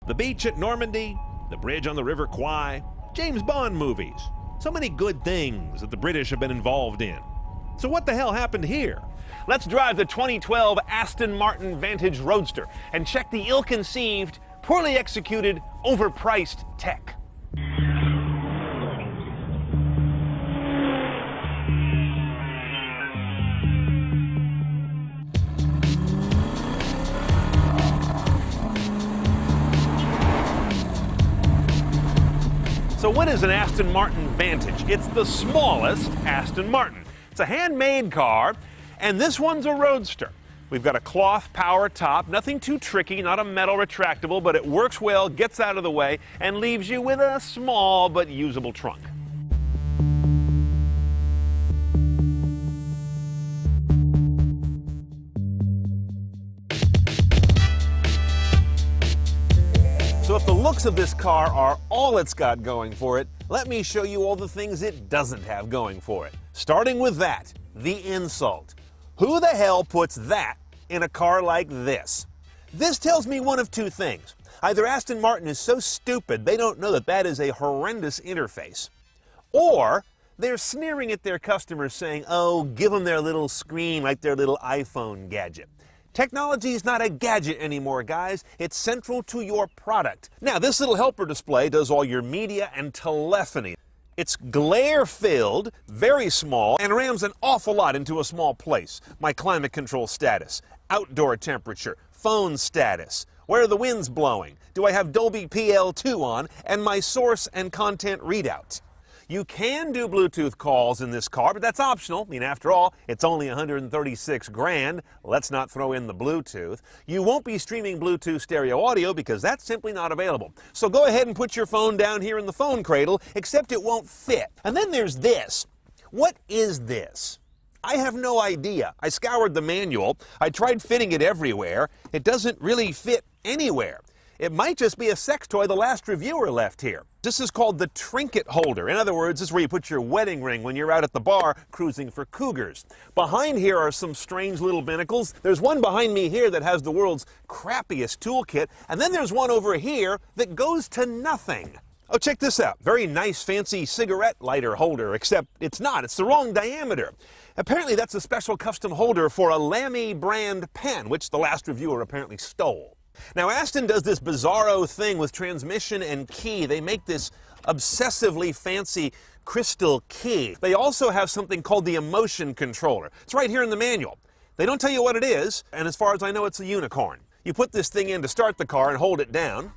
The beach at Normandy, the bridge on the River Kwai, James Bond movies. So many good things that the British have been involved in. So what the hell happened here? Let's drive the 2012 Aston Martin Vantage Roadster and check the ill-conceived, poorly executed, overpriced tech. So what is an Aston Martin Vantage? It's the smallest Aston Martin. It's a handmade car, and this one's a Roadster. We've got a cloth power top, nothing too tricky, not a metal retractable, but it works well, gets out of the way, and leaves you with a small but usable trunk. So if the looks of this car are all it's got going for it, let me show you all the things it doesn't have going for it. Starting with that, the insult. Who the hell puts that in a car like this? This tells me one of two things. Either Aston Martin is so stupid they don't know that that is a horrendous interface, or they're sneering at their customers saying, oh, give them their little screen like their little iPhone gadget. Technology is not a gadget anymore, guys. It's central to your product. Now, this little helper display does all your media and telephony. It's glare-filled, very small, and rams an awful lot into a small place. My climate control status, outdoor temperature, phone status, where are the winds blowing, do I have Dolby PL2 on, and my source and content readout. You can do Bluetooth calls in this car, but that's optional. I mean, after all, it's only 136 grand. Let's not throw in the Bluetooth. You won't be streaming Bluetooth stereo audio because that's simply not available. So go ahead and put your phone down here in the phone cradle, except it won't fit. And then there's this. What is this? I have no idea. I scoured the manual. I tried fitting it everywhere. It doesn't really fit anywhere. It might just be a sex toy the last reviewer left here. This is called the trinket holder. In other words, this is where you put your wedding ring when you're out at the bar cruising for cougars. Behind here are some strange little binnacles. There's one behind me here that has the world's crappiest toolkit, and then there's one over here that goes to nothing. Oh, check this out. Very nice, fancy cigarette lighter holder, except it's not. It's the wrong diameter. Apparently, that's a special custom holder for a Lamy brand pen, which the last reviewer apparently stole. Now, Aston does this bizarro thing with transmission and key. They make this obsessively fancy crystal key. They also have something called the emotion controller. It's right here in the manual. They don't tell you what it is, and as far as I know, it's a unicorn. You put this thing in to start the car and hold it down,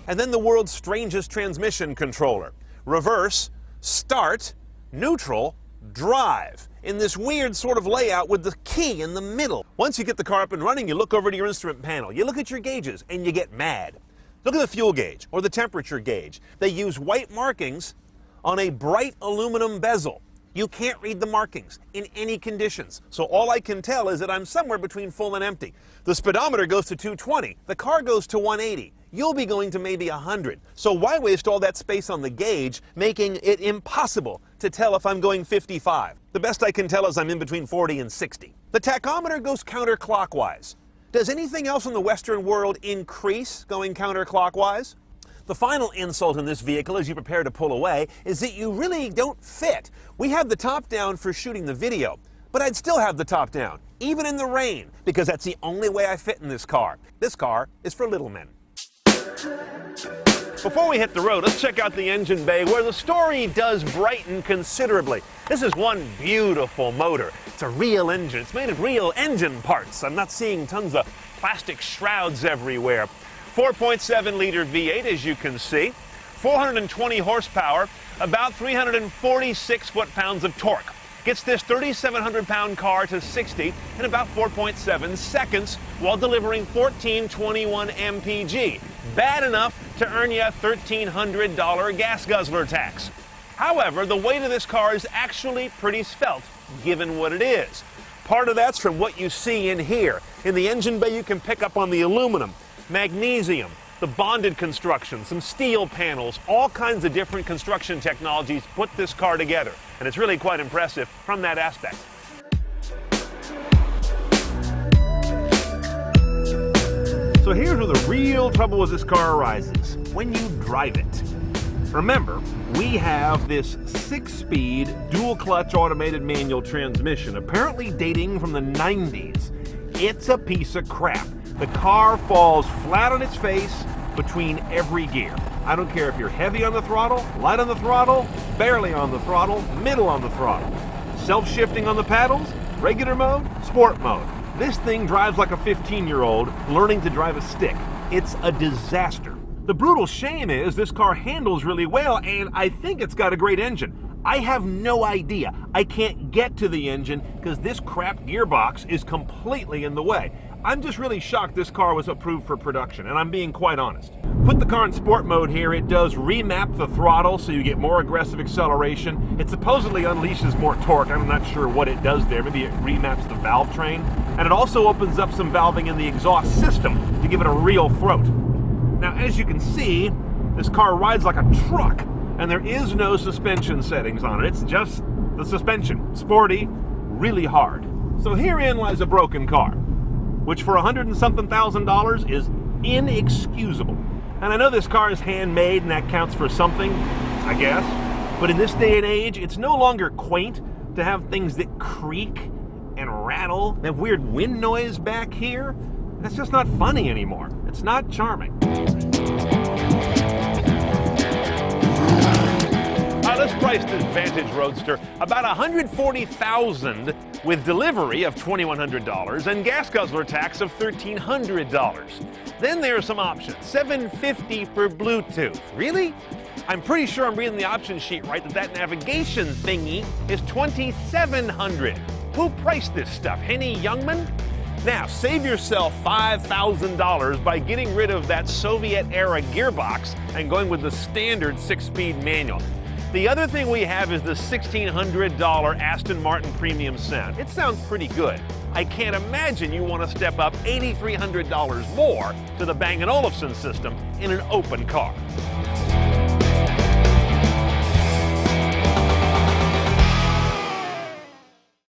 and then the world's strangest transmission controller. Reverse, start, neutral, drive, in this weird sort of layout with the key in the middle. Once you get the car up and running, you look over to your instrument panel, you look at your gauges, and you get mad. Look at the fuel gauge or the temperature gauge. They use white markings on a bright aluminum bezel. You can't read the markings in any conditions. So all I can tell is that I'm somewhere between full and empty. The speedometer goes to 220. The car goes to 180. You'll be going to maybe 100. So why waste all that space on the gauge, making it impossible to tell if I'm going 55? The best I can tell is I'm in between 40 and 60. The tachometer goes counterclockwise. Does anything else in the Western world increase going counterclockwise? The final insult in this vehicle as you prepare to pull away is that you really don't fit. We have the top down for shooting the video, but I'd still have the top down, even in the rain, because that's the only way I fit in this car. This car is for little men. Before we hit the road, let's check out the engine bay where the story does brighten considerably. This is one beautiful motor. It's a real engine. It's made of real engine parts. I'm not seeing tons of plastic shrouds everywhere. 4.7-liter V8, as you can see. 420 horsepower, about 346 foot-pounds of torque. Gets this 3,700-pound car to 60 in about 4.7 seconds while delivering 1421 mpg. Bad enough to earn you a $1,300 gas guzzler tax. However, the weight of this car is actually pretty svelte, given what it is. Part of that's from what you see in here. In the engine bay, you can pick up on the aluminum, magnesium, the bonded construction, some steel panels, all kinds of different construction technologies put this car together. And it's really quite impressive from that aspect. So here's where the real trouble with this car arises: when you drive it. Remember, we have this 6-speed dual-clutch automated manual transmission, apparently dating from the 90s. It's a piece of crap. The car falls flat on its face between every gear. I don't care if you're heavy on the throttle, light on the throttle, barely on the throttle, middle on the throttle. Self-shifting on the paddles, regular mode, sport mode. This thing drives like a 15-year-old learning to drive a stick. It's a disaster. The brutal shame is this car handles really well, and I think it's got a great engine. I have no idea. I can't get to the engine because this crap gearbox is completely in the way. I'm just really shocked this car was approved for production, and I'm being quite honest. Put the car in sport mode here. It does remap the throttle so you get more aggressive acceleration. It supposedly unleashes more torque. I'm not sure what it does there. Maybe it remaps the valve train. And it also opens up some valving in the exhaust system to give it a real throat. Now, as you can see, this car rides like a truck, and there is no suspension settings on it. It's just the suspension. Sporty, really hard. So herein lies a broken car, which for $100 and something thousand is inexcusable. And I know this car is handmade and that counts for something, I guess. But in this day and age, it's no longer quaint to have things that creak and rattle, that weird wind noise back here. That's just not funny anymore. It's not charming. Let's price this Vantage Roadster about $140,000 with delivery of $2,100 and gas guzzler tax of $1,300. Then there are some options. $750 for Bluetooth. Really? I'm pretty sure I'm reading the option sheet right that navigation thingy is $2,700. Who priced this stuff? Henny Youngman? Now, save yourself $5,000 by getting rid of that Soviet-era gearbox and going with the standard 6-speed manual. The other thing we have is the $1,600 Aston Martin Premium Sound. It sounds pretty good. I can't imagine you want to step up $8,300 more to the Bang & Olufsen system in an open car.